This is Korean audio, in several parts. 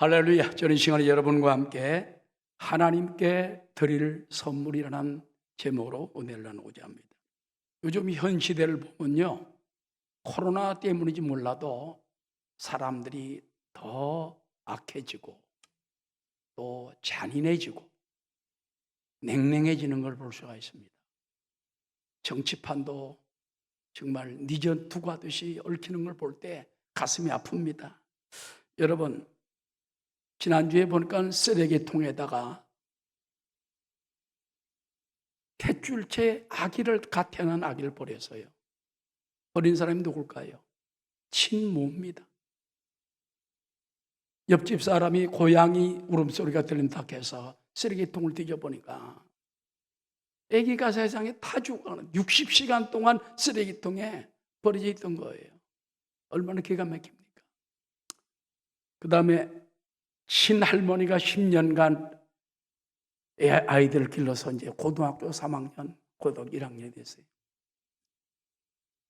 할렐루야. 저는 이 시간에 여러분과 함께 하나님께 드릴 선물이라는 제목으로 은혜를 나누고자 합니다. 요즘 현 시대를 보면요, 코로나 때문인지 몰라도 사람들이 더 악해지고 또 잔인해지고 냉랭해지는 걸 볼 수가 있습니다. 정치판도 정말 니전투가 듯이 얽히는 걸 볼 때 가슴이 아픕니다. 여러분, 지난주에 보니까 쓰레기통에다가 탯줄째 갓 태어난 아기를 버렸어요. 버린 사람이 누굴까요? 친모입니다. 옆집 사람이 고양이 울음소리가 들린다 해서 쓰레기통을 뒤져보니까 아기가 세상에 다 죽어가는 60시간 동안 쓰레기통에 버려져 있던 거예요. 얼마나 기가 막힙니까? 그 다음에 친할머니가 10년간 아이들을 길러서 이제 고등학교 3학년, 고등학교 1학년이 됐어요.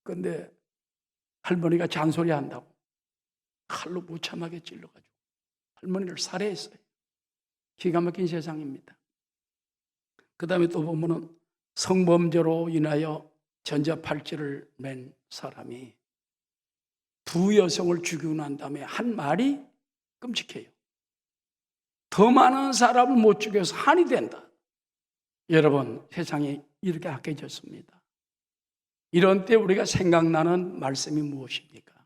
그런데 할머니가 잔소리 한다고 칼로 무참하게 찔러가지고 할머니를 살해했어요. 기가 막힌 세상입니다. 그 다음에 또 보면은 성범죄로 인하여 전자팔찌를 맨 사람이 두 여성을 죽이고 난 다음에 한 말이 끔찍해요. 더 많은 사람을 못 죽여서 한이 된다. 여러분, 세상이 이렇게 악해졌습니다. 이런 때 우리가 생각나는 말씀이 무엇입니까?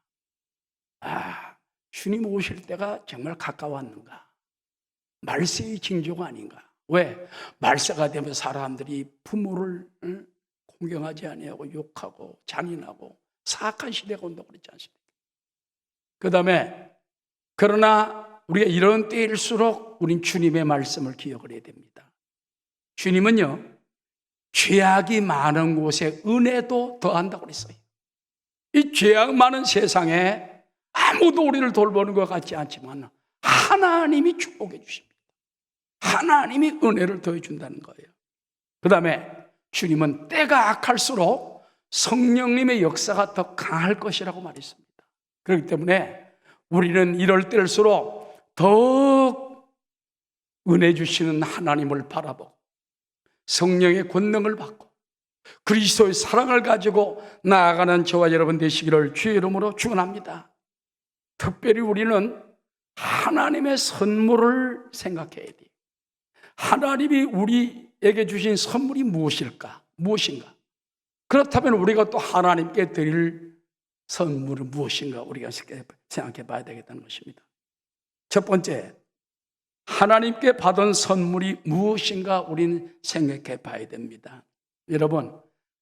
주님 오실 때가 정말 가까웠는가? 말세의 징조가 아닌가? 왜? 말세가 되면 사람들이 부모를 공경하지 아니하고 욕하고 잔인하고 사악한 시대가 온다고 그랬지 않습니까? 그 다음에 그러나 우리가 이런 때일수록 우린 주님의 말씀을 기억을 해야 됩니다. 주님은요, 죄악이 많은 곳에 은혜도 더한다고 그랬어요. 이 죄악 많은 세상에 아무도 우리를 돌보는 것 같지 않지만 하나님이 축복해 주십니다. 하나님이 은혜를 더해 준다는 거예요. 그 다음에 주님은 때가 악할수록 성령님의 역사가 더 강할 것이라고 말했습니다. 그렇기 때문에 우리는 이럴 때일수록 더욱 은혜 주시는 하나님을 바라보고 성령의 권능을 받고 그리스도의 사랑을 가지고 나아가는 저와 여러분 되시기를 주의 이름으로 축원합니다. 특별히 우리는 하나님의 선물을 생각해야 돼요. 하나님이 우리에게 주신 선물이 무엇인가? 그렇다면 우리가 또 하나님께 드릴 선물은 무엇인가? 우리가 생각해 봐야 되겠다는 것입니다. 첫 번째, 하나님께 받은 선물이 무엇인가 우리는 생각해 봐야 됩니다. 여러분,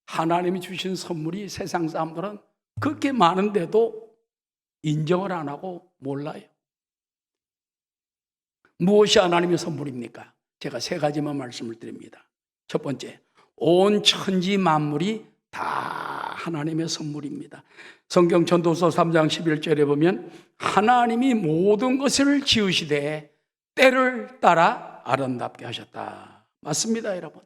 하나님이 주신 선물이 세상 사람들은 그렇게 많은데도 인정을 안 하고 몰라요. 무엇이 하나님의 선물입니까? 제가 세 가지만 말씀을 드립니다. 첫 번째, 온 천지 만물이 다 하나님의 선물입니다. 성경 전도서 3장 11절에 보면 하나님이 모든 것을 지으시되 때를 따라 아름답게 하셨다. 맞습니다, 여러분.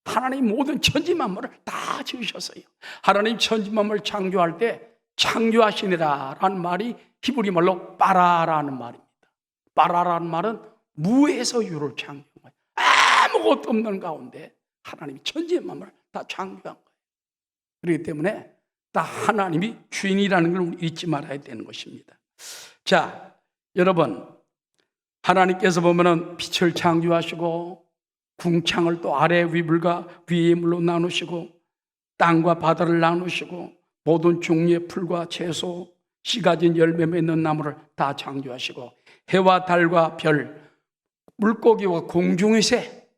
하나님 모든 천지 만물을 다 지으셨어요. 하나님 천지 만물을 창조할 때 창조하시니라 라는 말이 히브리 말로 바라라는 말입니다. 바라라는 말은 무에서 유를 창조한 거예요. 아무것도 없는 가운데 하나님이 천지 만물을 다 창조한 거예요. 그렇기 때문에 다 하나님이 주인이라는 걸 잊지 말아야 되는 것입니다. 자, 여러분, 하나님께서 보면은 빛을 창조하시고 궁창을 또 아래 위물과 위의 물로 나누시고 땅과 바다를 나누시고 모든 종류의 풀과 채소, 씨 가진 열매 맺는 나무를 다 창조하시고 해와 달과 별, 물고기와 공중의 새,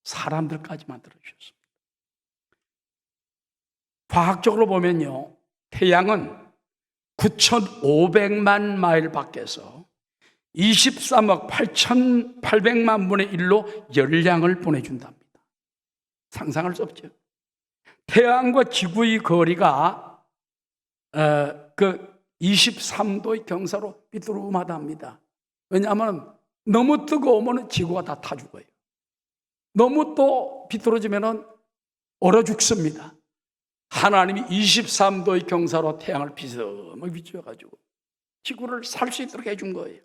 사람들까지 만들어주셨습니다. 과학적으로 보면요, 태양은 9,500만 마일 밖에서 23억 8,800만 분의 1로 열량을 보내준답니다. 상상할 수 없죠. 태양과 지구의 거리가 23도의 경사로 삐뚤음하답니다. 왜냐하면 너무 뜨거우면 지구가 다 타 죽어요. 너무 또 비뚤어지면 얼어 죽습니다. 하나님이 23도의 경사로 태양을 비스듬하게 비추어가지고 지구를 살 수 있도록 해준 거예요.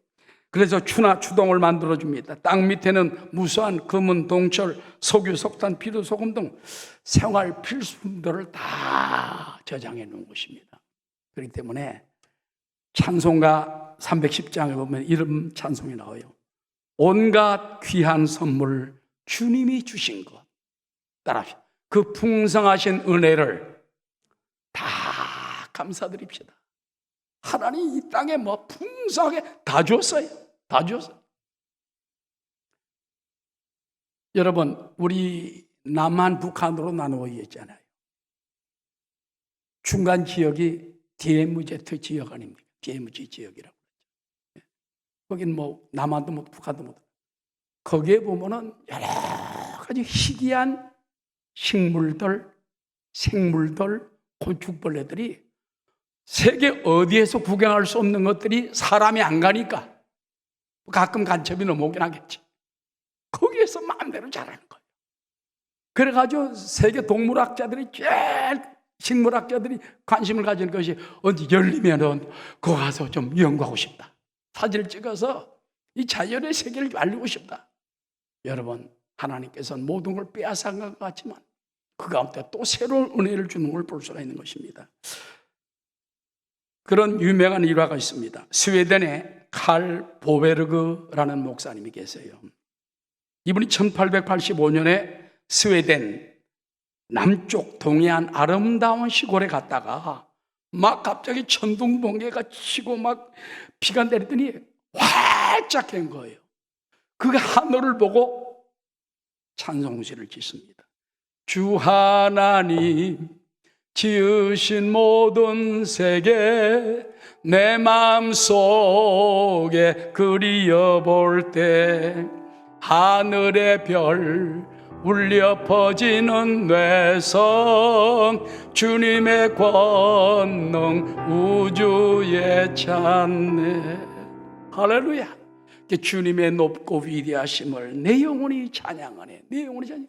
그래서 추나 추동을 만들어 줍니다. 땅 밑에는 무수한 금은, 동철, 석유, 석탄, 비료, 소금 등 생활 필수품들을 다 저장해 놓은 것입니다. 그렇기 때문에 찬송가 310장에 보면 이런 찬송이 나와요. 온갖 귀한 선물 주님이 주신 것. 따라합시다. 그 풍성하신 은혜를 다 감사드립시다. 하나님 이 땅에 뭐 풍성하게 다 줬어요. 다 줬어요. 여러분, 우리 남한 북한으로 나누어 있잖아요. 중간 지역이 DMZ 지역 아닙니까? DMZ 지역이라고. 거긴 뭐 남한도 못 북한도 못. 거기에 보면은 여러 가지 희귀한 식물들, 생물들, 곤충벌레들이 세계 어디에서 구경할 수 없는 것들이 사람이 안 가니까 가끔 간첩이 넘어오긴 하겠지. 거기에서 마음대로 자라는 거예요. 그래가지고 세계 동물학자들이 제일 식물학자들이 관심을 가지는 것이 어디 열리면은 거기 가서 좀 연구하고 싶다. 사진을 찍어서 이 자연의 세계를 알리고 싶다. 여러분, 하나님께서는 모든 걸 빼앗은 것 같지만 그 가운데 또 새로운 은혜를 주는 걸 볼 수가 있는 것입니다. 그런 유명한 일화가 있습니다. 스웨덴에 칼 보베르그라는 목사님이 계세요. 이분이 1885년에 스웨덴 남쪽 동해안 아름다운 시골에 갔다가 막 갑자기 천둥 번개가 치고 막 비가 내리더니 활짝 된 거예요. 그 하늘을 보고 찬송시를 짓습니다. 주 하나님 지으신 모든 세계 내 마음속에 그리어볼 때 하늘의 별 울려 퍼지는 뇌성 주님의 권능 우주에 찬네. 할렐루야. 주님의 높고 위대하심을 내 영혼이 찬양하네. 내 영혼이 찬양.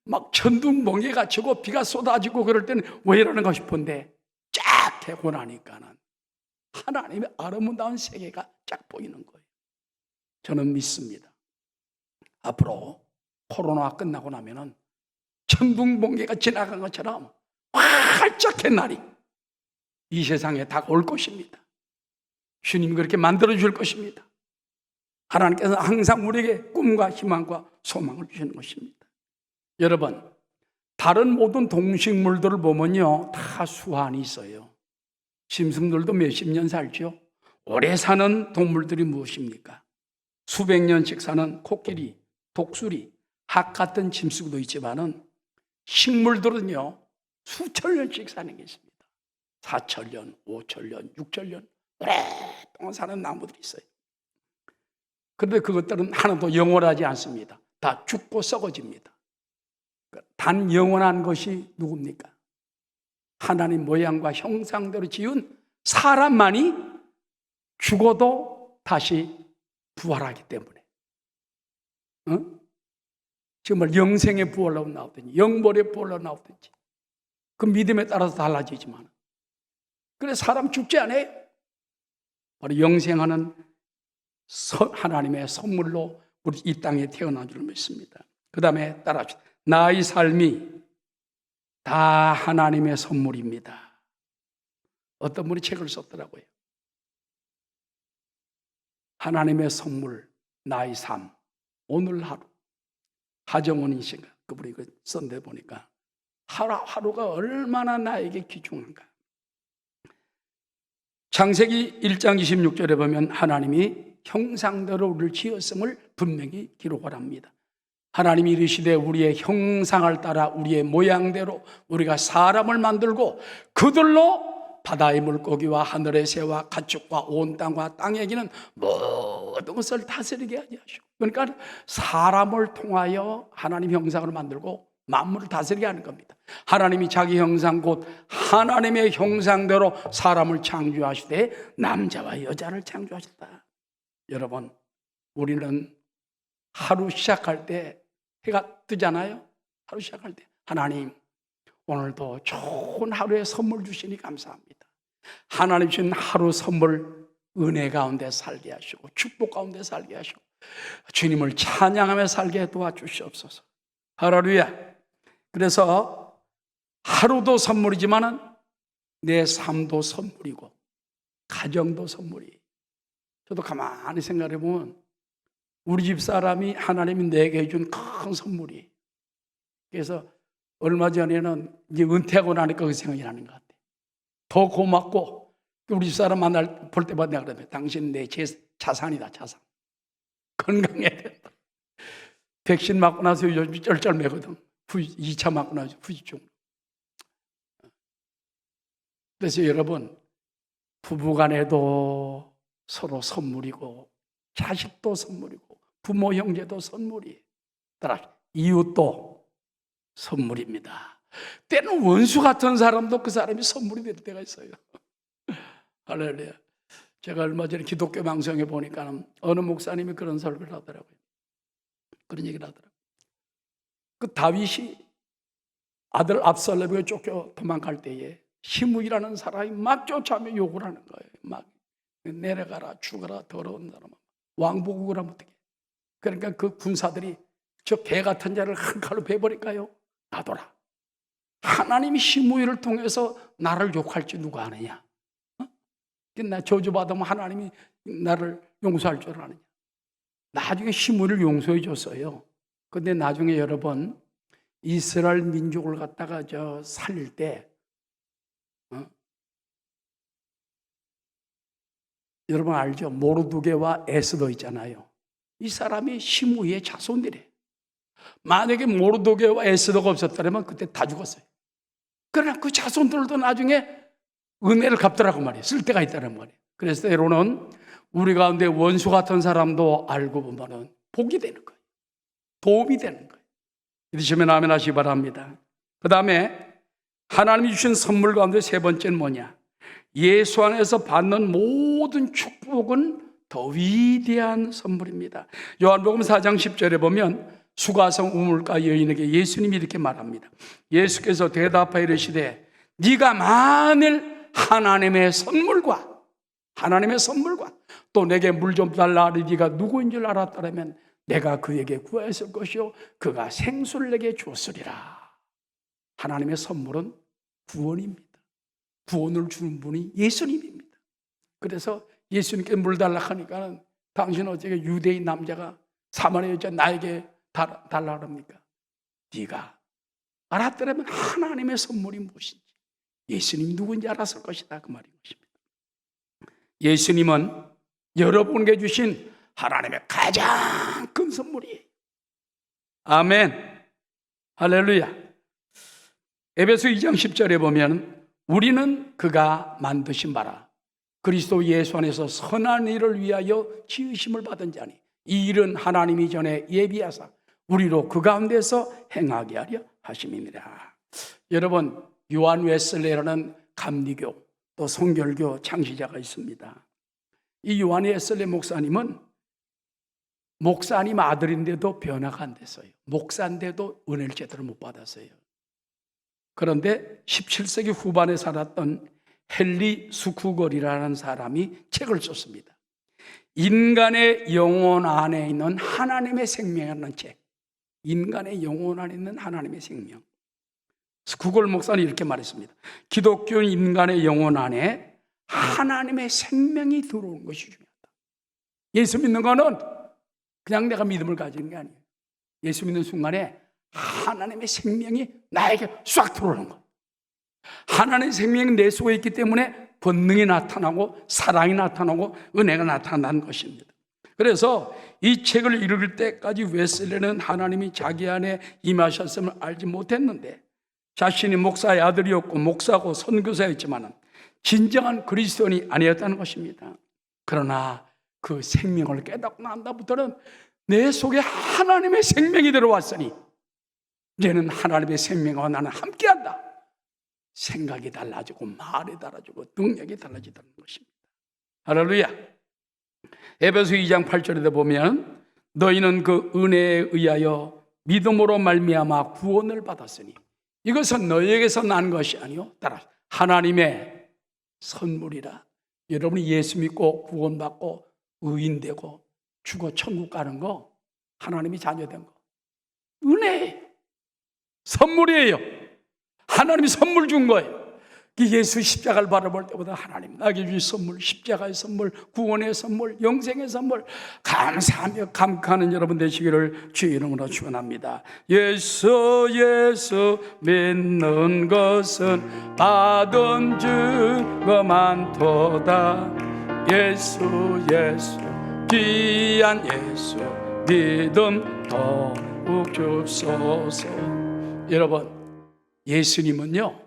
막 천둥 번개가 치고 비가 쏟아지고 그럴 때는 왜 이러는가 싶은데 쫙 되고 나니까는 하나님의 아름다운 세계가 쫙 보이는 거예요. 저는 믿습니다. 앞으로 코로나가 끝나고 나면은 천둥 번개가 지나간 것처럼 활짝한 날이 이 세상에 다가올 것입니다. 주님이 그렇게 만들어 줄 것입니다. 하나님께서 항상 우리에게 꿈과 희망과 소망을 주시는 것입니다. 여러분, 다른 모든 동식물들을 보면요 다 수한이 있어요. 짐승들도 몇십 년 살죠. 오래 사는 동물들이 무엇입니까? 수백 년씩 사는 코끼리, 독수리, 학 같은 짐승도 있지만은 식물들은요 수천 년씩 사는 게 있습니다. 4,000년, 5,000년, 6,000년 오랫동안 사는 나무들이 있어요. 그런데 그것들은 하나도 영원하지 않습니다. 다 죽고 썩어집니다. 단 영원한 것이 누굽니까? 하나님 모양과 형상대로 지은 사람만이 죽어도 다시 부활하기 때문에. 정말 영생의 부활로 나오든지 영벌의 부활로 나오든지 그 믿음에 따라서 달라지지만 그래 사람 죽지 않아요. 바로 영생하는 하나님의 선물로 우리 이 땅에 태어난 줄 믿습니다. 그 다음에 따라합시다. 나의 삶이 다 하나님의 선물입니다. 어떤 분이 책을 썼더라고요. 하나님의 선물, 나의 삶, 오늘 하루. 하정원이 씨가 그분이 썼는데 보니까 하루가 얼마나 나에게 귀중한가. 창세기 1장 26절에 보면 하나님이 형상대로 우리를 지었음을 분명히 기록을 합니다. 하나님이 이르시되 우리의 형상을 따라 우리의 모양대로 우리가 사람을 만들고 그들로 바다의 물고기와 하늘의 새와 가축과 온 땅과 땅에 기는 모든 것을 다스리게 하지 하시고, 그러니까 사람을 통하여 하나님 형상을 만들고 만물을 다스리게 하는 겁니다. 하나님이 자기 형상 곧 하나님의 형상대로 사람을 창조하시되 남자와 여자를 창조하셨다. 여러분, 우리는 하루 시작할 때 해가 뜨잖아요. 하루 시작할 때 하나님 오늘도 좋은 하루의 선물 주시니 감사합니다. 하나님 주신 하루 선물 은혜 가운데 살게 하시고 축복 가운데 살게 하시고 주님을 찬양하며 살게 도와주시옵소서. 할렐루야. 그래서 하루도 선물이지만은 내 삶도 선물이고 가정도 선물이. 저도 가만히 생각해 보면 우리 집 사람이 하나님이 내게 해준 큰 선물이. 그래서 얼마 전에는 이제 은퇴하고 나니까 그 생각이 나는 것 같아요. 더 고맙고 우리 집 사람 볼 때마다 내가 그러면 당신 내 자산이다, 자산. 건강해야 된다. 백신 맞고 나서 요즘 쩔쩔매거든. 2차 맞고 나서 후유증. 그래서 여러분, 부부간에도 서로 선물이고 자식도 선물이고 부모 형제도 선물이, 따라 이웃도 선물입니다. 때는 원수 같은 사람도 그 사람이 선물이 될 때가 있어요. 할렐루야. 제가 얼마 전에 기독교 방송에 보니까 어느 목사님이 그런 설교를 하더라고요. 그런 얘기를 하더라고요. 그 다윗이 아들 압살롬에게 쫓겨 도망갈 때에 시므이라는 사람이 막 쫓아오며 욕을 하는 거예요. 막 내려가라, 죽어라, 더러운 사람아. 왕복을 하면 어떡해. 그러니까 그 군사들이 저 개 같은 자를 한 칼로 베버릴까요? 놔둬라. 하나님이 시므이를 통해서 나를 욕할지 누가 아느냐? 나 저주받으면 하나님이 나를 용서할 줄 아느냐? 나중에 시므이를 용서해 줬어요. 근데 나중에 여러분 이스라엘 민족을 갖다가 살릴 때 여러분 알죠? 모르드게와 에스더 있잖아요. 이 사람이 시므이의 자손들이에요. 만약에 모르드게와 에스더가 없었다면 그때 다 죽었어요. 그러나 그 자손들도 나중에 은혜를 갚더라고 말이에요. 쓸 때가 있다는 말이에요. 그래서 때로는 우리 가운데 원수 같은 사람도 알고 보면 복이 되는 거예요. 도움이 되는 거예요. 믿으시면 아멘 하시기 바랍니다. 그 다음에 하나님이 주신 선물 가운데 세 번째는 뭐냐? 예수 안에서 받는 모든 축복은 더 위대한 선물입니다. 요한복음 4장 10절에 보면 수가성 우물가 여인에게 예수님이 이렇게 말합니다. 예수께서 대답하여 이르시되 네가 만일 하나님의 선물과 또 내게 물 좀 달라 하니 네가 누구인 줄 알았더라면 내가 그에게 구했을 것이요 그가 생수를 내게 주었으리라. 하나님의 선물은 구원입니다. 구원을 주는 분이 예수님입니다. 그래서 예수님께 물 달라 하니까 당신 어떻게 유대인 남자가 사마리아 여자 나에게 달라 합니까? 네가 알았더라면 하나님의 선물이 무엇인지 예수님이 누구인지 알았을 것이다 그 말인 것입니다. 예수님은 여러분에게 주신 하나님의 가장 큰 선물이에요. 아멘. 할렐루야. 에베소 2장 10절에 보면 우리는 그가 만드신 바라 그리스도 예수 안에서 선한 일을 위하여 지으심을 받은 자니 이 일은 하나님이 전에 예비하사 우리로 그 가운데서 행하게 하려 하심이니라. 여러분 요한 웨슬레라는 감리교 또 성결교 창시자가 있습니다. 이 요한 웨슬레 목사님은 목사님 아들인데도 변화가 안 됐어요. 목사인데도 은혜를 제대로 못 받았어요. 그런데 17세기 후반에 살았던 헨리 수쿠걸이라는 사람이 책을 썼습니다. 인간의 영혼 안에 있는 하나님의 생명이라는 책. 인간의 영혼 안에 있는 하나님의 생명. 수쿠걸 목사는 이렇게 말했습니다. 기독교 인간의 영혼 안에 하나님의 생명이 들어오는 것이 중요하다. 예수 믿는 거는 그냥 내가 믿음을 가지는 게 아니에요. 예수 믿는 순간에 하나님의 생명이 나에게 싹 들어오는 것. 하나님의 생명이 내 속에 있기 때문에 권능이 나타나고 사랑이 나타나고 은혜가 나타나는 것입니다. 그래서 이 책을 읽을 때까지 웨슬레는 하나님이 자기 안에 임하셨음을 알지 못했는데 자신이 목사의 아들이었고 목사고 선교사였지만 진정한 그리스도인이 아니었다는 것입니다. 그러나 그 생명을 깨닫고 난 다음부터는 내 속에 하나님의 생명이 들어왔으니 이제는 하나님의 생명과 나는 함께한다. 생각이 달라지고 말이 달라지고 능력이 달라지다는 것입니다. 할렐루야. 에베소 2장 8절에 보면 너희는 그 은혜에 의하여 믿음으로 말미암아 구원을 받았으니 이것은 너희에게서 난 것이 아니요 따라 하나님의 선물이라. 여러분이 예수 믿고 구원받고 의인되고 죽어 천국 가는 거, 하나님이 자녀된 거, 은혜예요. 선물이에요. 하나님이 선물 준 거예요. 예수 십자가를 바라볼 때보다 하나님 나에게 주신 선물, 십자가의 선물, 구원의 선물, 영생의 선물, 감사하며 감격하는 여러분 되시기를 주의 이름으로 축원합니다. 예수 믿는 것은 받은 증거 많도다. 예수 귀한 예수 믿음 더욱 주옵소서. 여러분, 예수님은요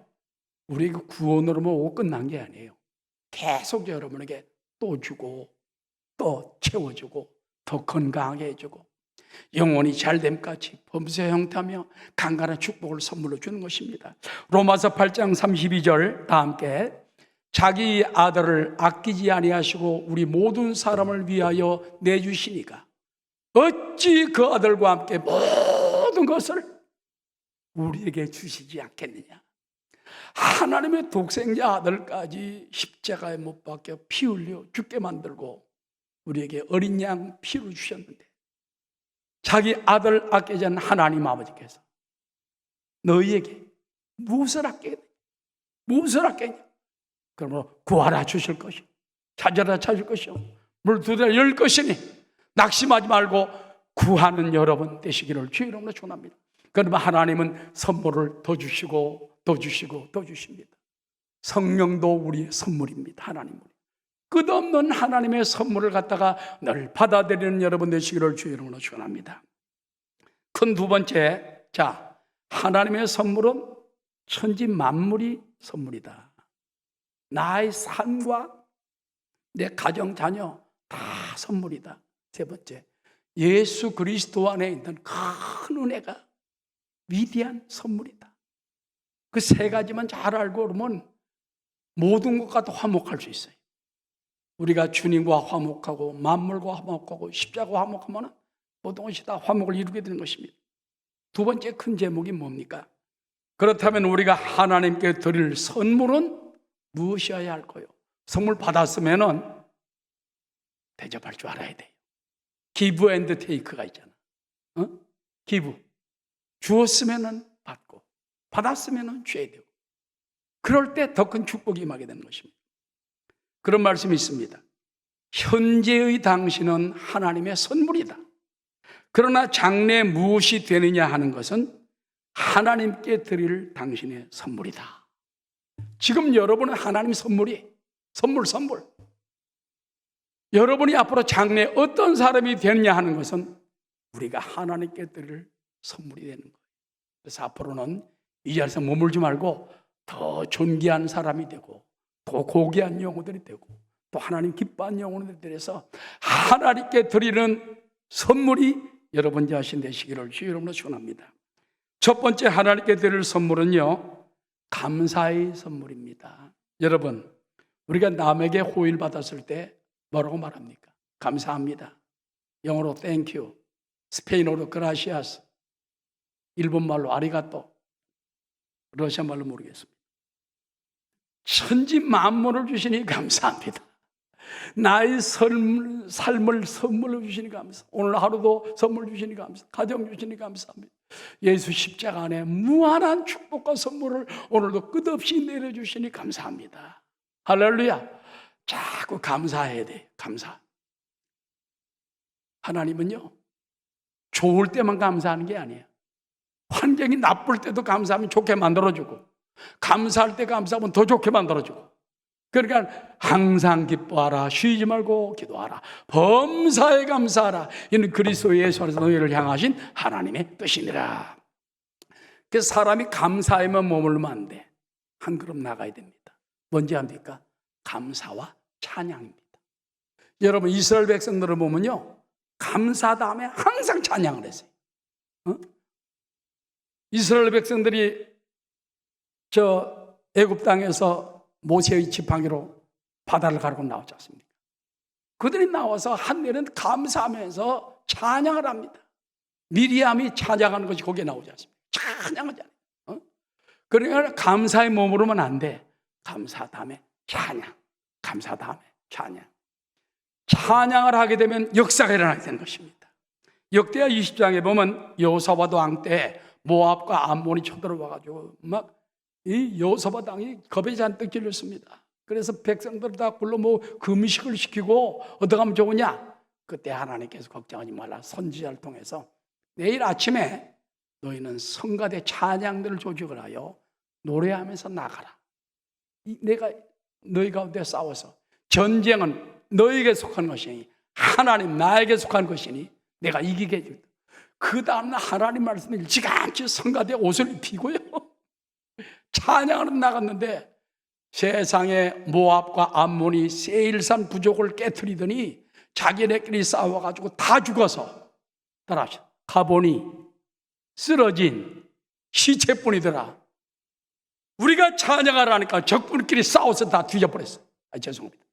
우리에게 구원으로만 오고 끝난 게 아니에요. 계속 여러분에게 또 주고 또 채워주고 더 건강하게 해주고 영혼이 잘됨까지 범사 형태하며 강간한 축복을 선물로 주는 것입니다. 로마서 8장 32절 다 함께, 자기 아들을 아끼지 아니하시고 우리 모든 사람을 위하여 내주시니까 어찌 그 아들과 함께 모든 것을 우리에게 주시지 않겠느냐. 하나님의 독생자 아들까지 십자가에 못 박혀 피 흘려 죽게 만들고 우리에게 어린 양 피를 주셨는데, 자기 아들 아끼지 않는 하나님 아버지께서 너희에게 무엇을 아끼겠냐, 무엇을 아끼겠냐. 그러므로 구하라 주실 것이요, 찾아라 찾을 것이요, 물 두드려 열 것이니 낙심하지 말고 구하는 여러분 되시기를 주의 이름으로 축원합니다. 그러면 하나님은 선물을 더 주시고 더 주시고 더 주십니다. 성령도 우리의 선물입니다. 하나님, 끝없는 하나님의 선물을 갖다가 늘 받아들이는 여러분 되시기를 주의 이름으로 축원합니다. 큰 두 번째, 자, 하나님의 선물은 천지 만물이 선물이다. 나의 삶과 내 가정 자녀 다 선물이다. 세 번째, 예수 그리스도 안에 있는 큰 은혜가 위대한 선물이다. 그 세 가지만 잘 알고 그러면 모든 것과 다 화목할 수 있어요. 우리가 주님과 화목하고 만물과 화목하고 십자가와 화목하면 모든 것이 다 화목을 이루게 되는 것입니다. 두 번째 큰 제목이 뭡니까? 그렇다면 우리가 하나님께 드릴 선물은 무엇이어야 할까요? 선물 받았으면 대접할 줄 알아야 돼요. 기브 앤드 테이크가 있잖아. 기브. 주었으면 받고 받았으면 줘야 되고, 그럴 때 더 큰 축복이 임하게 되는 것입니다. 그런 말씀이 있습니다. 현재의 당신은 하나님의 선물이다. 그러나 장래 무엇이 되느냐 하는 것은 하나님께 드릴 당신의 선물이다. 지금 여러분은 하나님 선물이 선물. 여러분이 앞으로 장래 어떤 사람이 되느냐 하는 것은 우리가 하나님께 드릴 선물이 되는 거예요. 그래서 앞으로는 이 자리에서 머물지 말고 더 존귀한 사람이 되고 더 고귀한 영혼들이 되고 또 하나님 기뻐하는 영혼들이 되어서 하나님께 드리는 선물이 여러분 자신 되시기를 주의 이름으로 축원합니다. 첫 번째 하나님께 드릴 선물은요, 감사의 선물입니다. 여러분, 우리가 남에게 호의를 받았을 때 뭐라고 말합니까? 감사합니다. 영어로 thank you, 스페인어로 gracias, 일본말로 아리가또, 러시아말로 모르겠습니다. 천지 만물을 주시니 감사합니다. 나의 삶을 선물로 주시니 감사. 오늘 하루도 선물 주시니 감사. 가정 주시니 감사합니다. 예수 십자가 안에 무한한 축복과 선물을 오늘도 끝없이 내려주시니 감사합니다. 할렐루야. 자꾸 감사해야 돼. 감사. 하나님은요, 좋을 때만 감사하는 게 아니에요. 환경이 나쁠 때도 감사하면 좋게 만들어주고, 감사할 때 감사하면 더 좋게 만들어주고, 그러니까 항상 기뻐하라, 쉬지 말고 기도하라, 범사에 감사하라. 이는 그리스도 예수 안에서 너희를 향하신 하나님의 뜻이니라. 그래서 사람이 감사에만 머물면 안 돼. 한 걸음 나가야 됩니다. 뭔지 압니까? 감사와 찬양입니다. 여러분, 이스라엘 백성들을 보면요, 감사 다음에 항상 찬양을 했어요. 이스라엘 백성들이 애굽 땅에서 모세의 지팡이로 바다를 가르고 나오지 않습니까? 그들이 나와서 한내는 감사하면서 찬양을 합니다. 미리암이 찬양하는 것이 거기에 나오지 않습니까? 찬양하잖아요. 그러니까 감사의 몸으로만 안 돼. 감사 다음에 찬양, 감사 다음에 찬양. 찬양을 하게 되면 역사가 일어나게 되는 것입니다. 역대하 20장에 보면 여호사밧 왕 때 모압과 암몬이 쳐들어와가지고 막 이 여호사밧 왕이 겁에 잔뜩 질렸습니다. 그래서 백성들 다 불러 금식을 시키고 어떻게 하면 좋으냐? 그때 하나님께서 걱정하지 말라, 선지자를 통해서 내일 아침에 너희는 성가대 찬양들을 조직을 하여 노래하면서 나가라. 내가 너희 가운데 싸워서 전쟁은 너에게 속한 것이니 하나님 나에게 속한 것이니 내가 이기게 해주겠다. 그 다음날 하나님 말씀을 일찌감치 성가대 옷을 입히고요 찬양하러 나갔는데 세상에 모압과 암몬이 세일산 부족을 깨트리더니 자기네끼리 싸워가지고 다 죽어서 따라하시오. 가보니 쓰러진 시체뿐이더라. 우리가 찬양하라 하니까 적군끼리 싸워서 다 뒤져버렸어. 죄송합니다.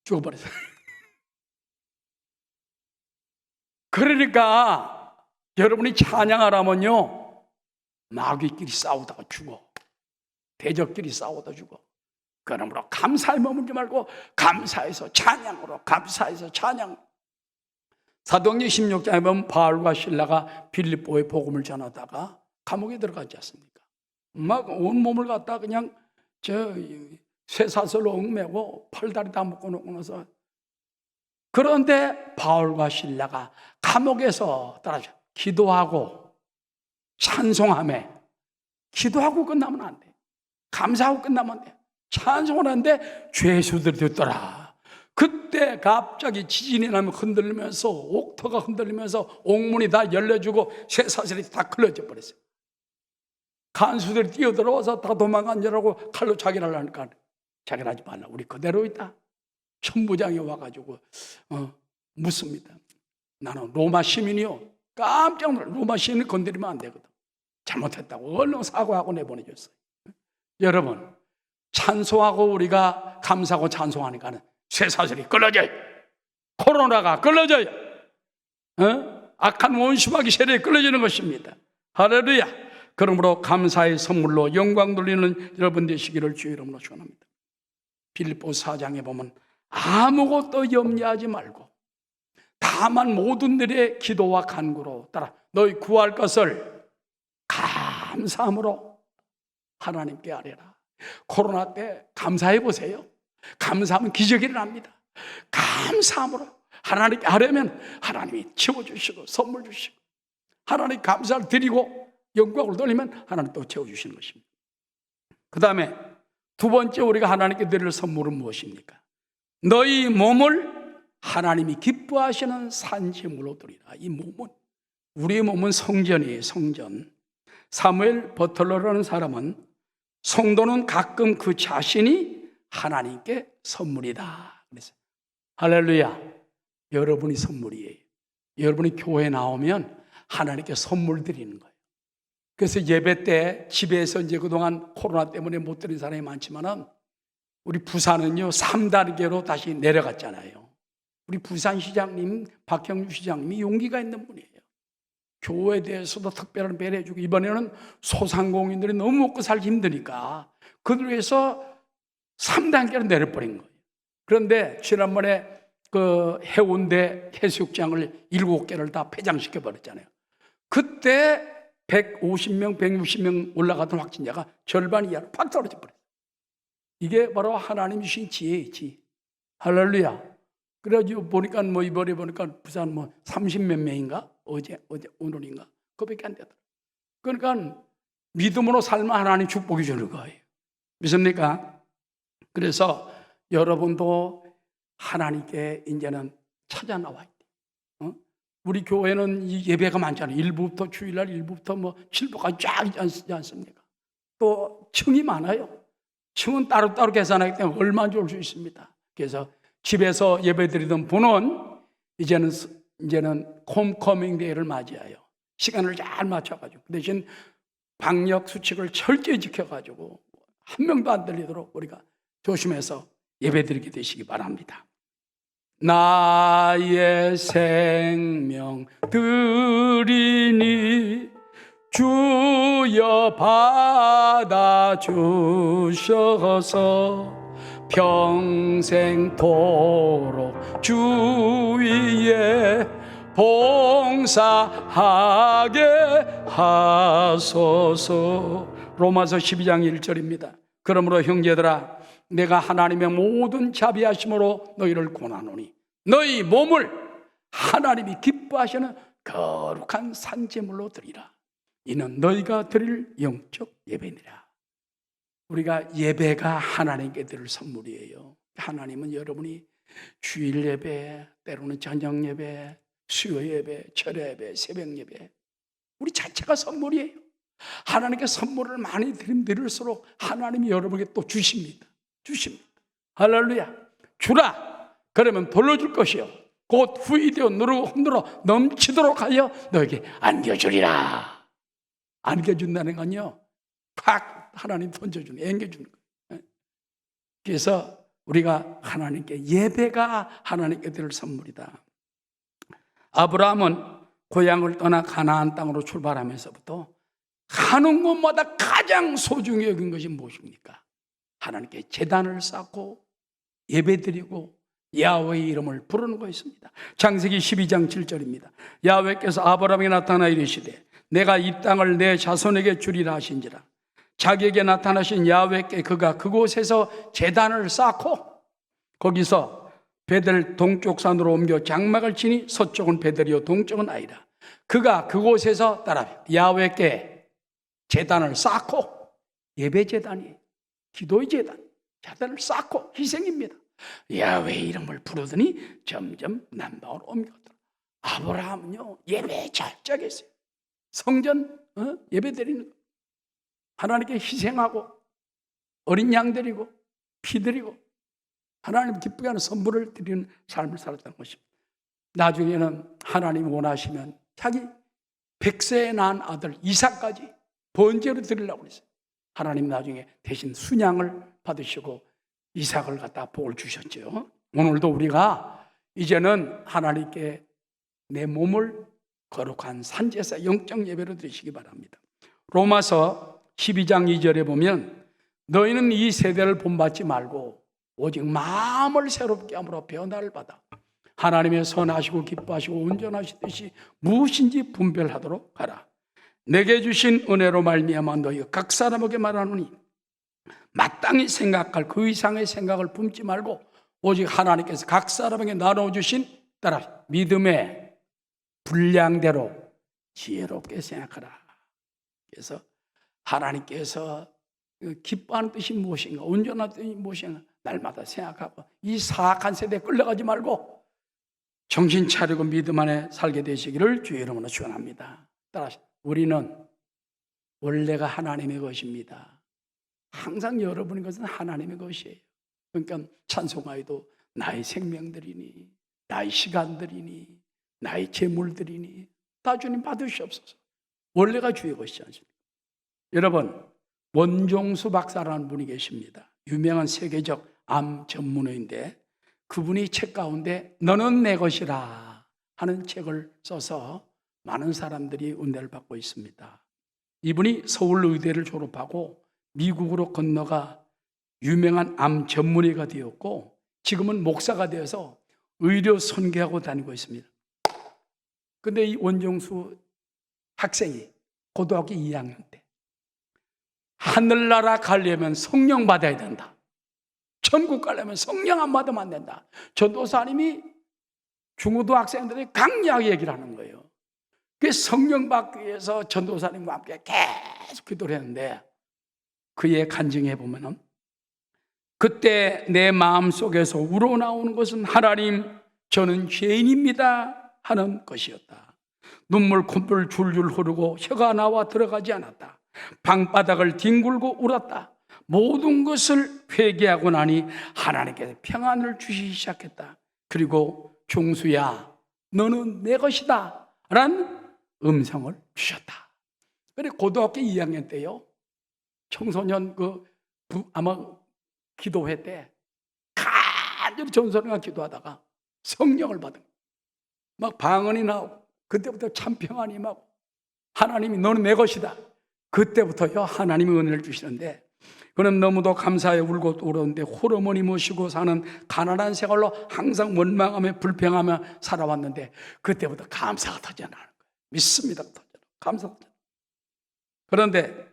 죽어버렸어. 그러니까 여러분이 찬양하라면요 마귀끼리 싸우다가 죽어. 대적끼리 싸우다 죽어. 그러므로 감사에 머물지 말고 감사해서 찬양으로, 감사해서 찬양. 사도행전 16장에 보면 바울과 실라가 빌립보에 복음을 전하다가 감옥에 들어가지 않습니까? 막 온몸을 갖다 그냥 쇠사슬로 얽매고 팔다리 다 묶어놓고 나서, 그런데 바울과 실라가 감옥에서 따라서 기도하고 찬송하며, 기도하고 끝나면 안 돼. 감사하고 끝나면 안 돼. 찬송을 하는데 죄수들이 듣더라. 그때 갑자기 지진이 나면 흔들리면서 옥터가 흔들리면서 옥문이 다 열려주고 쇠사슬이 다 걸러져 버렸어요. 간수들이 뛰어들어와서 다 도망간 줄 알고 칼로 자기를 하려니까 자기를 하지 말라. 우리 그대로 있다. 천부장이 와가지고 묻습니다. 나는 로마 시민이요. 깜짝 놀라. 로마 시민을 건드리면 안 되거든. 잘못했다고 얼른 사과하고 내보내줬어요. 여러분, 찬송하고 우리가 감사하고 찬송하니까는 쇠사슬이 끊어져요. 코로나가 끊어져요. 악한 원수마귀 세력이 끊어지는 것입니다. 할렐루야. 그러므로 감사의 선물로 영광 돌리는 여러분 되시기를 주의 이름으로 축원합니다. 빌립보 4장에 보면 아무것도 염려하지 말고 다만 모든 일에 기도와 간구로 따라 너희 구할 것을 감사함으로 하나님께 아뢰라. 코로나 때 감사해 보세요. 감사하면 기적이 일어납니다. 감사함으로 하나님께 아뢰면 하나님이 채워주시고 선물 주시고, 하나님 감사를 드리고 영광을 돌리면 하나님 또 채워주시는 것입니다. 그 다음에 두 번째 우리가 하나님께 드릴 선물은 무엇입니까? 너희 몸을 하나님이 기뻐하시는 산지물로 드리라. 이 몸은, 우리의 몸은 성전이에요. 성전. 사무엘 버틀러라는 사람은 성도는 가끔 그 자신이 하나님께 선물이다 그랬어요. 할렐루야. 여러분이 선물이에요. 여러분이 교회에 나오면 하나님께 선물 드리는 거예요. 그래서 예배 때 집에서 이제 그동안 코로나 때문에 못 드린 사람이 많지만은 우리 부산은요 3단계로 다시 내려갔잖아요. 우리 부산시장님, 박형주 시장님이 용기가 있는 분이에요. 교회에 대해서도 특별한 배려 해주고, 이번에는 소상공인들이 너무 먹고 살기 힘드니까 그들 위해서 3단계로 내려버린 거예요. 그런데 지난번에 그 해운대 해수욕장을 7개를 다 폐장시켜 버렸잖아요. 그때 150명, 160명 올라갔던 확진자가 절반 이하로 팍 떨어져 버렸어요. 이게 바로 하나님 주신 지혜예요, 지혜. 할렐루야. 그래가지고 보니까 이번에 보니까 부산 30몇 명인가? 어제 오늘인가? 그밖에 안 되더라고요. 그러니까 믿음으로 살면 하나님 축복이 주는 거예요. 믿습니까? 그래서 여러분도 하나님께 이제는 찾아 나와야 돼요. 우리 교회는 이 예배가 많잖아요. 1부부터 주일날 1부부터 7부까지 쫙 있지 않습니까? 또 층이 많아요. 층은 따로따로 계산하기 때문에 얼마나 좋을 수 있습니다. 그래서 집에서 예배 드리던 분은 이제는 홈커밍 데이를 맞이하여 시간을 잘 맞춰가지고, 그 대신 방역 수칙을 철저히 지켜가지고 한 명도 안 들리도록 우리가 조심해서 예배 드리게 되시기 바랍니다. 나의 생명 드리니 주여 받아 주셔서 평생토록 주 위에 봉사하게 하소서. 로마서 12장 1절입니다. 그러므로 형제들아, 내가 하나님의 모든 자비하심으로 너희를 권하노니 너희 몸을 하나님이 기뻐하시는 거룩한 산제물로 드리라. 이는 너희가 드릴 영적 예배니라. 우리가 예배가 하나님께 드릴 선물이에요. 하나님은 여러분이 주일 예배, 때로는 저녁 예배, 수요 예배, 철야 예배, 새벽 예배, 우리 자체가 선물이에요. 하나님께 선물을 많이 드릴수록 하나님이 여러분에게 또 주십니다. 할렐루야. 주라. 그러면 돌려줄 것이요 곧 후이되어 누르고 흔들어 넘치도록 하여 너에게 안겨주리라. 안겨준다는 건요, 팍 하나님 던져주는, 앵겨주는 거예요. 그래서 우리가 하나님께, 예배가 하나님께 드릴 선물이다. 아브라함은 고향을 떠나 가나안 땅으로 출발하면서부터 가는 곳마다 가장 소중히 여긴 것이 무엇입니까? 하나님께 제단을 쌓고 예배드리고 야훼의 이름을 부르는 것입니다. 창세기 12장 7절입니다. 야훼께서 아브라함에게 나타나 이르시되 내가 이 땅을 내 자손에게 주리라 하신지라. 자기에게 나타나신 야훼께 그가 그곳에서 제단을 쌓고 거기서 베델 동쪽 산으로 옮겨 장막을 치니 서쪽은 베델이요 동쪽은 아이라. 그가 그곳에서 따라 야훼께 제단을 쌓고, 예배 제단이 기도의 제단을 쌓고 희생입니다. 야훼의 이름을 부르더니 점점 남방으로 옮겼더라. 아브라함은요 예배에 절적했어요. 성전 예배 드리는 거, 하나님께 희생하고 어린 양 드리고 피 드리고 하나님 기쁘게 하는 선물을 드리는 삶을 살았던 것입니다. 나중에는 하나님이 원하시면 자기 100세에 낳은 아들 이삭까지 번제로 드리려고 했어요. 하나님 나중에 대신 순양을 받으시고 이삭을 갖다 복을 주셨죠. 오늘도 우리가 이제는 하나님께 내 몸을 거룩한 산제사 영적 예배로 드리시기 바랍니다. 로마서 12장 2절에 보면 너희는 이 세대를 본받지 말고 오직 마음을 새롭게 함으로 변화를 받아 하나님의 선하시고 기뻐하시고 온전하시듯이 무엇인지 분별하도록 하라. 내게 주신 은혜로 말미암아 너희 각 사람에게 말하노니 마땅히 생각할 그 이상의 생각을 품지 말고 오직 하나님께서 각 사람에게 나눠주신 따라 믿음의 분량대로 지혜롭게 생각하라. 그래서 하나님께서 기뻐하는 뜻이 무엇인가, 온전한 뜻이 무엇인가 날마다 생각하고 이 사악한 세대에 끌려가지 말고 정신 차리고 믿음 안에 살게 되시기를 주의 이름으로 축원합니다. 따라 우리는 원래가 하나님의 것입니다. 항상 여러분의 것은 하나님의 것이에요. 그러니까 찬송하여도 나의 생명들이니 나의 시간들이니 나의 재물들이니 다 주님 받으시옵소서. 원래가 주의 것이지 않습니까? 여러분, 원종수 박사라는 분이 계십니다. 유명한 세계적 암 전문의인데 그분이 책 가운데 너는 내 것이라 하는 책을 써서 많은 사람들이 은혜를 받고 있습니다. 이분이 서울의대를 졸업하고 미국으로 건너가 유명한 암 전문의가 되었고 지금은 목사가 되어서 의료 선교하고 다니고 있습니다. 그런데 이 원종수 학생이 고등학교 2학년 때 하늘나라 가려면 성령 받아야 된다. 천국 가려면 성령 안 받으면 안 된다. 전도사님이 중고등 학생들이 강력하게 얘기를 하는 거예요. 그 성령 받기 위해서 전도사님과 함께 계속 기도를 했는데 그의 간증해 보면은 그때 내 마음속에서 우러나오는 것은 하나님 저는 죄인입니다 하는 것이었다. 눈물 콧물 줄줄 흐르고 혀가 나와 들어가지 않았다. 방바닥을 뒹굴고 울었다. 모든 것을 회개하고 나니 하나님께서 평안을 주시기 시작했다. 그리고 종수야 너는 내 것이다 라는 음성을 주셨다. 그래 고등학교 2학년 때요 청소년 아마 기도회 때 간절히 전설과 기도하다가 성령을 받은 막 방언이 나오고 그때부터 참 평안이 임하고 하나님이 너는 내 것이다. 그때부터요 하나님이 은혜를 주시는데 그는 너무도 감사해 울고 울었는데 홀어머니 모시고 사는 가난한 생활로 항상 원망하며 불평하며 살아왔는데 그때부터 감사가 터져나가는 거예요. 믿습니다. 감사가 터져. 그런데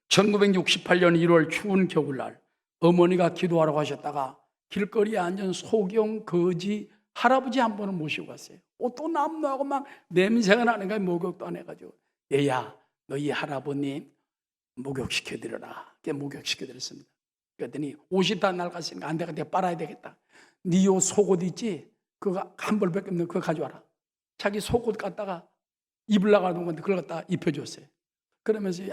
1968년 1월 추운 겨울날 어머니가 기도하라고 하셨다가 길거리에 앉은 소경 거지 할아버지 한 번은 모시고 갔어요. 옷도 남노하고 막 냄새가 나는 거야. 목욕도 안 해가지고. 얘야, 너 이 할아버님 목욕시켜드려라. 목욕시켜드렸습니다. 그랬더니 옷이 다 낡았으니까 안 되겠다. 빨아야 되겠다. 네 옷 속옷 있지? 그거 한 벌밖에 없는 그거 가져와라. 자기 속옷 갖다가 입으려고 하는 건데 그걸 갖다가 입혀줬어요. 그러면서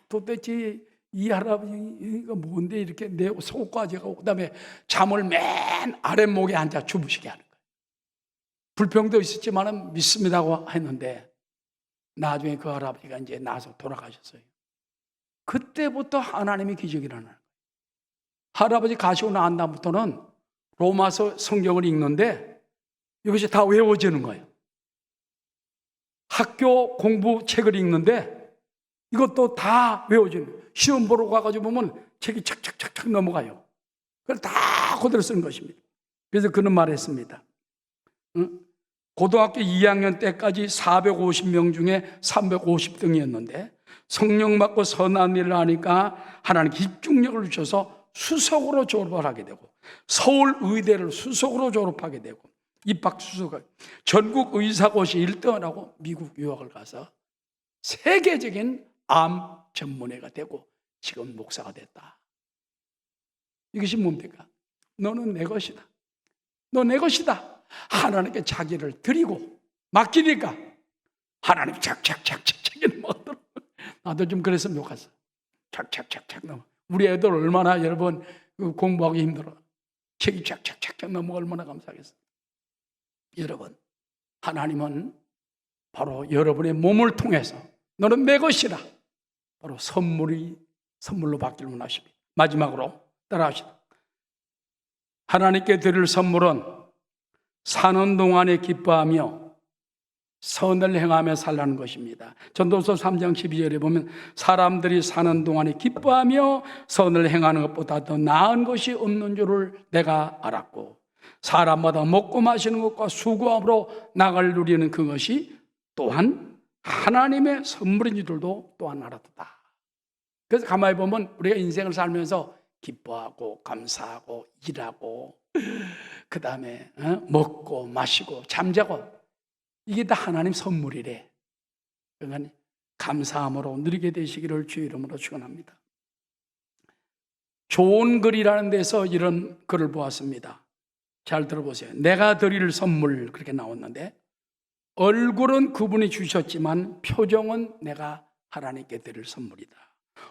도대체 이 할아버지가 뭔데 이렇게 내 속옷까지 가고 그다음에 잠을 맨 아랫목에 앉아 주무시게 하는 거예요. 불평도 있었지만은 믿습니다고 했는데 나중에 그 할아버지가 이제 나서 돌아가셨어요. 그때부터 하나님의 기적이 일어나는 거예요. 할아버지 가시고 난 다음부터는 로마서 성경을 읽는데 이것이 다 외워지는 거예요. 학교 공부 책을 읽는데 이것도 다 외워지는 거예요. 시험 보러 가가지고 보면 책이 착착착착 넘어가요. 그걸 다 그대로 쓰는 것입니다. 그래서 그는 말했습니다. 고등학교 2학년 때까지 450명 중에 350등이었는데 성령 받고 선한 일을 하니까 하나님 집중력을 주셔서 수석으로 졸업을 하게 되고 서울의대를 수석으로 졸업하게 되고 입학수석을 전국 의사고시 1등을 하고 미국 유학을 가서 세계적인 암 전문의가 되고 지금 목사가 됐다. 이것이 뭡니까? 너는 내 것이다. 너 내 것이다. 하나님께 자기를 드리고 맡기니까 하나님이 착착착착착 넘어가더라고요. 나도 좀 그랬으면 좋겠어. 착착착착 넘어. 우리 애들 얼마나 여러분 공부하기 힘들어. 책이 착착착착 넘어가 얼마나 감사하겠어요. 여러분, 하나님은 바로 여러분의 몸을 통해서 너는 내 것이라 바로 선물로 받기를 원하십니다. 마지막으로 따라하시다. 하나님께 드릴 선물은 사는 동안에 기뻐하며 선을 행하며 살라는 것입니다. 전도서 3장 12절에 보면 사람들이 사는 동안에 기뻐하며 선을 행하는 것보다 더 나은 것이 없는 줄을 내가 알았고 사람마다 먹고 마시는 것과 수고함으로 낙을 누리는 그것이 또한 하나님의 선물인 줄도 또한 알았다. 그래서 가만히 보면 우리가 인생을 살면서 기뻐하고 감사하고 일하고 그 다음에 먹고 마시고 잠자고 이게 다 하나님 선물이래. 그러니까 감사함으로 누리게 되시기를 주의 이름으로 축원합니다. 좋은 글이라는 데서 이런 글을 보았습니다. 잘 들어보세요. 내가 드릴 선물 그렇게 나왔는데 얼굴은 그분이 주셨지만 표정은 내가 하나님께 드릴 선물이다.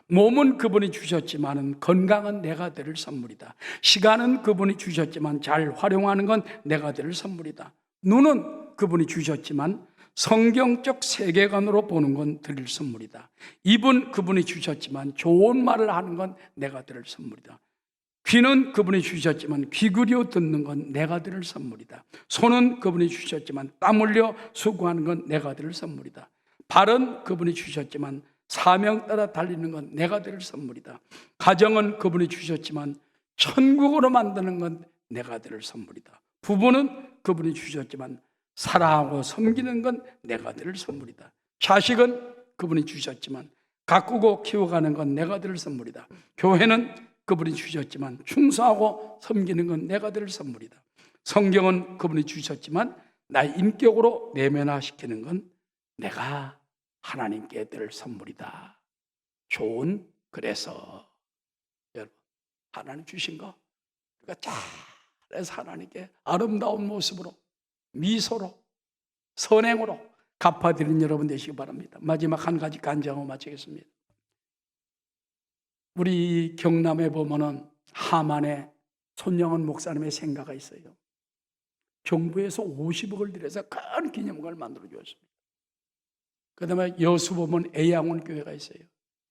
몸은 그분이 주셨지만 건강은 내가 드릴 선물이다. 시간은 그분이 주셨지만 잘 활용하는 건 내가 드릴 선물이다. 눈은 그분이 주셨지만 성경적 세계관으로 보는 건 드릴 선물이다. 입은 그분이 주셨지만 좋은 말을 하는 건 내가 드릴 선물이다. 귀는 그분이 주셨지만 귀 기울여 듣는 건 내가 드릴 선물이다. 손은 그분이 주셨지만 땀 흘려 수고하는 건 내가 드릴 선물이다. 발은 그분이 주셨지만 사명 따라 달리는 건 내가 드릴 선물이다. 가정은 그분이 주셨지만 천국으로 만드는 건 내가 드릴 선물이다. 부부는 그분이 주셨지만 사랑하고 섬기는 건 내가 드릴 선물이다. 자식은 그분이 주셨지만 가꾸고 키워가는 건 내가 드릴 선물이다. 교회는 그분이 주셨지만 충성하고 섬기는 건 내가 드릴 선물이다. 성경은 그분이 주셨지만 나의 인격으로 내면화시키는 건 내가 하나님께 드릴 선물이다. 좋은 그래서 여러분 하나님 주신 거 그러니까 잘해서 하나님께 아름다운 모습으로 미소로 선행으로 갚아드리는 여러분 되시기 바랍니다. 마지막 한 가지 간증하고 마치겠습니다. 우리 경남에 보면은 하만에 손영은 목사님의 생가가 있어요. 정부에서 50억을 들여서 큰 기념관을 만들어 주었습니다. 그 다음에 여수 보면 애양원 교회가 있어요.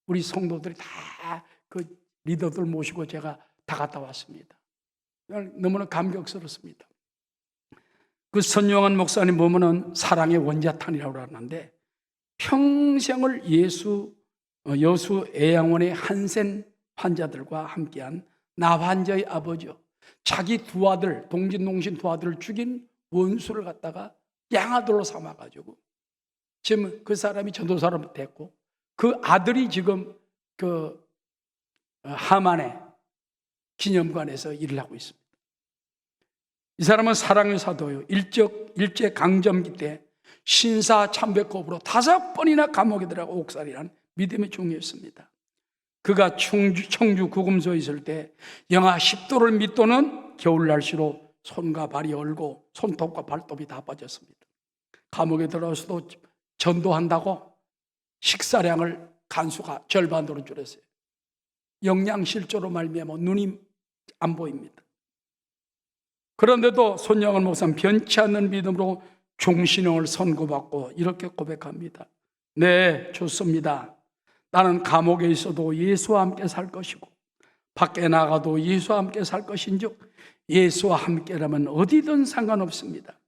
우리 성도들이 다 그 리더들 모시고 제가 다 갔다 왔습니다. 너무나 감격스럽습니다. 그 손영은 목사님 보면은 사랑의 원자탄이라고 하는데 평생을 여수 애양원의 한센 환자들과 함께한 나환자의 아버지요. 자기 두 아들, 동진동신 두 아들을 죽인 원수를 갖다가 양아들로 삼아가지고 지금 그 사람이 전도사로 됐고 그 아들이 지금 그 하만의 기념관에서 일을 하고 있습니다. 이 사람은 사랑의 사도요. 일제 강점기 때 신사 참배법으로 5번이나 감옥에 들어가 옥살이란 믿음의 종이었습니다. 그가 청주 구금소에 있을 때 영하 10도를 밑도는 겨울 날씨로 손과 발이 얼고 손톱과 발톱이 다 빠졌습니다. 감옥에 들어가서도 전도한다고 식사량을 간수가 절반으로 줄였어요. 영양실조로 말미암아 눈이 안 보입니다. 그런데도 손영은 목사는 변치 않는 믿음으로 종신형을 선고받고 이렇게 고백합니다. 네, 좋습니다. 나는 감옥에 있어도 예수와 함께 살 것이고 밖에 나가도 예수와 함께 살 것인즉 예수와 함께라면 어디든 상관없습니다.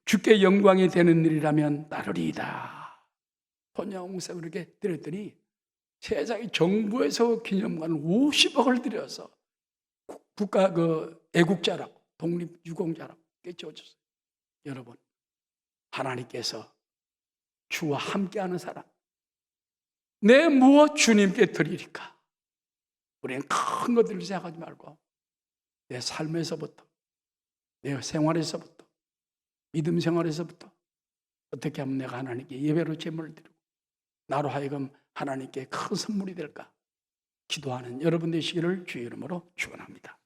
주께 영광이 되는 일이라면 따르리이다. 손영은 목사가 그렇게 드렸더니 세상에 정부에서 기념관을 50억을 들여서 국가 애국자라고 독립유공자라고 깨쳐줬어요. 여러분, 하나님께서 주와 함께하는 사람, 내 무엇 주님께 드리리까? 우리는 큰 것들을 생각하지 말고 내 삶에서부터, 내 생활에서부터, 믿음 생활에서부터 어떻게 하면 내가 하나님께 예배로 제물을 드리고 나로 하여금 하나님께 큰 선물이 될까? 기도하는 여러분 되시기를 주의 이름으로 축원합니다.